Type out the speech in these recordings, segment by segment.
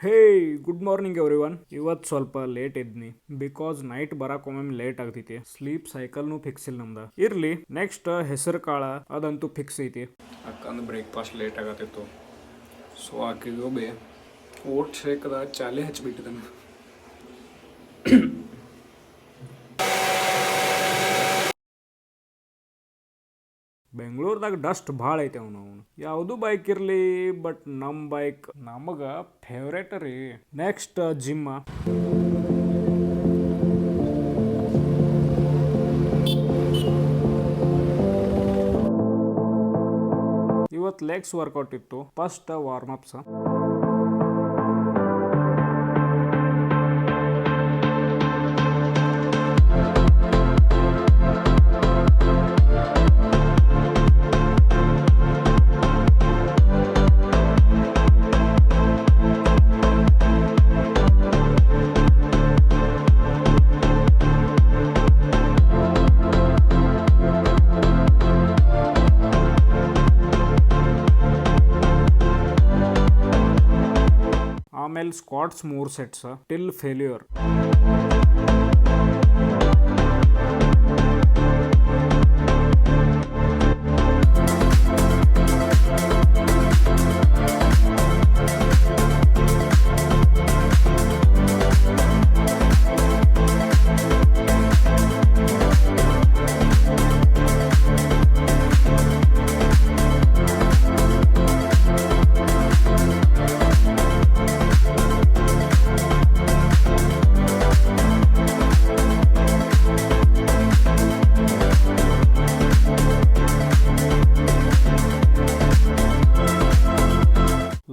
ಹೇ good morning everyone. ಇವತ್ತು ಸ್ವಲ್ಪ late ಇದ್ನಿ because night ಬರಕ್ ಒಮ್ಮೆ ಲೇಟ್ ಆಗ್ತೈತಿ. ಸ್ಲೀಪ್ ಸೈಕಲ್ನು ಫಿಕ್ಸ್ ಇಲ್ಲ ನಮ್ದ. ಇರ್ಲಿ, ನೆಕ್ಸ್ಟ್ ಹೆಸರು ಕಾಳ ಅದಂತೂ ಫಿಕ್ಸ್ ಐತಿ. ಅಕ್ಕಂದು ಬ್ರೇಕ್ಫಾಸ್ಟ್ ಲೇಟ್ ಆಗತ್ತಿತ್ತು, ಸೊ ಆಕೆಗೆ ಬೇ ಓಟ್ ಶೇಕದ ಚಾಲೆ ಹಚ್ಚಿಬಿಟ್ಟಿದ್ದಾನೆ. ಬೆಂಗಳೂರದಾಗ ಡಸ್ಟ್ ಭಾಳ ಐತೆ ಅವನು ಯಾವುದು ಬೈಕ್ ಇರಲಿ, ಬಟ್ ನಮ್ಮ ಬೈಕ್ ನಮಗೆ ಫೇವ್ರೇಟ್ ರೀ. Next gym. ಇವತ್ತು ಲೆಗ್ಸ್ ವರ್ಕೌಟ್ ಇತ್ತು. First warm ups. ಆಮೇಲೆ squats 3 sets till failure.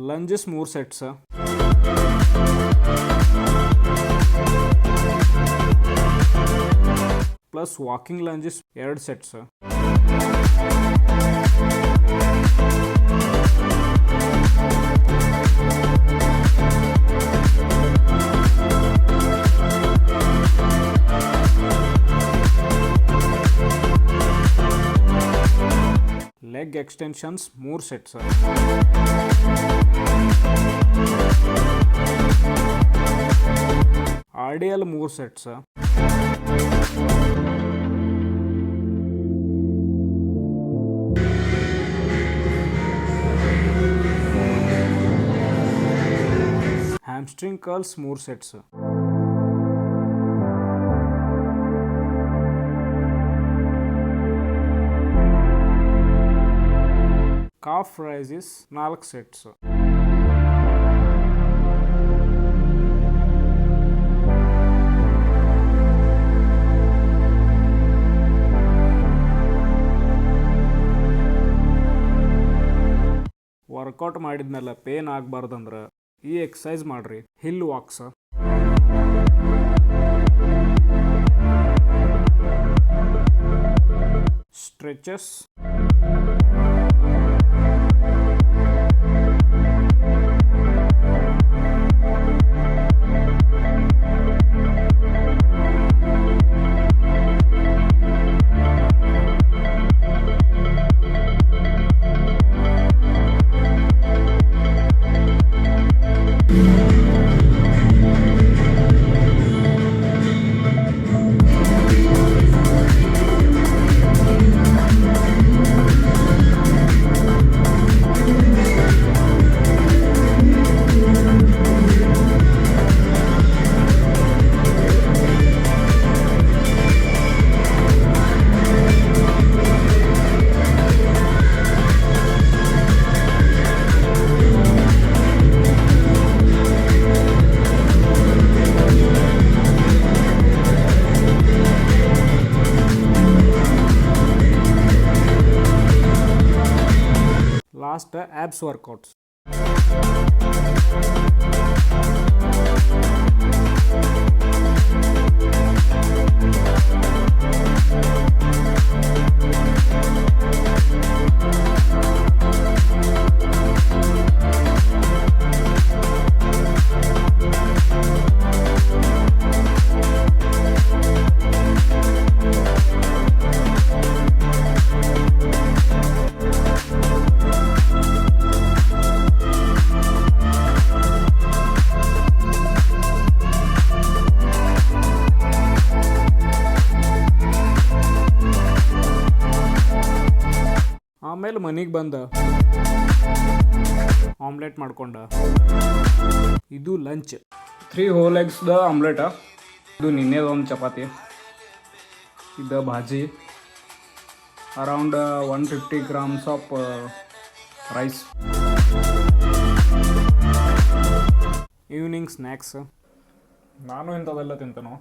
Lunges 3 sets. Plus walking lunges 2 sets. Leg extensions 3 sets. RDL 3 sets. Hamstring curls 3 sets. Calf raises 4 sets. Workout ಮಾಡಿದ್ಮೇಲೆ pain ಆಗಬಾರ್ದಂದ್ರೆ ಈ exercise ಮಾಡ್ರಿ. Hill walks. Stretches. Last abs workouts. ಆಮೇಲೆ ಮನೆಗೆ ಬಂದ omelette ಮಾಡ್ಕೊಂಡ. ಇದು lunch. 3 hole ಎಗ್ಸ್ದ omelette. ಇದು ನಿನ್ನೆದ ಒಂದು ಚಪಾತಿ. ಇದು bhaji. Around 150 grams of rice. Evening snacks. ನಾನು ಇಂಥವೆಲ್ಲ ತಿಂತಾನು.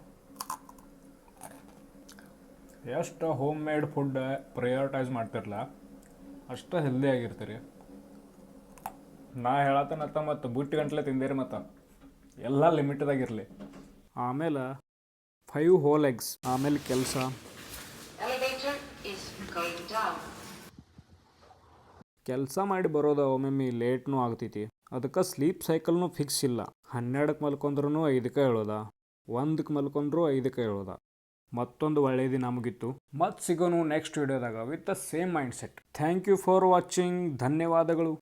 ಎಷ್ಟು ಹೋಮ್ ಮೇಡ್ ಫುಡ್ ಪ್ರಯಾರಿಟೈಸ್ ಮಾಡ್ತಿರಲ್ಲ ಅಷ್ಟು ಹೆಲ್ದಿ ಆಗಿರ್ತೀರಿ. ನಾ ಹೇಳತ್ತನತ್ತ ಮತ್ತು ಬುಟ್ಟಿ ಗಂಟ್ಲೆ ತಿಂದಿರಿ ಮತ್ತು ಎಲ್ಲ ಲಿಮಿಟ್ದಾಗಿರಲಿ. ಆಮೇಲೆ 5 ಹೋಲ್ ಎಗ್ಸ್. ಆಮೇಲೆ ಕೆಲಸ. ಕೆಲಸ ಮಾಡಿ ಬರೋದು ಒಮ್ಮೊಮ್ಮೆ ಲೇಟ್ನೂ ಆಗ್ತೈತಿ. ಅದಕ್ಕೆ ಸ್ಲೀಪ್ ಸೈಕಲ್ನೂ ಫಿಕ್ಸ್ ಇಲ್ಲ. 12ಕ್ಕೆ ಮಲ್ಕೊಂಡ್ರೂ 5ಕ್ಕೆ ಹೇಳೋದ, 1ಕ್ಕೆ ಮಲ್ಕೊಂಡ್ರೂ 5ಕ್ಕೆ ಹೇಳೋದ. ಮತ್ತೊಂದು ಒಳ್ಳೆಯ ದಿನ ಮುಗಿತ್ತು. ಮತ್ತೆ ಸಿಗೋನು ನೆಕ್ಸ್ಟ್ ವಿಡಿಯೋದಾಗ with the same mindset. Thank you for watching. ಧನ್ಯವಾದಗಳು.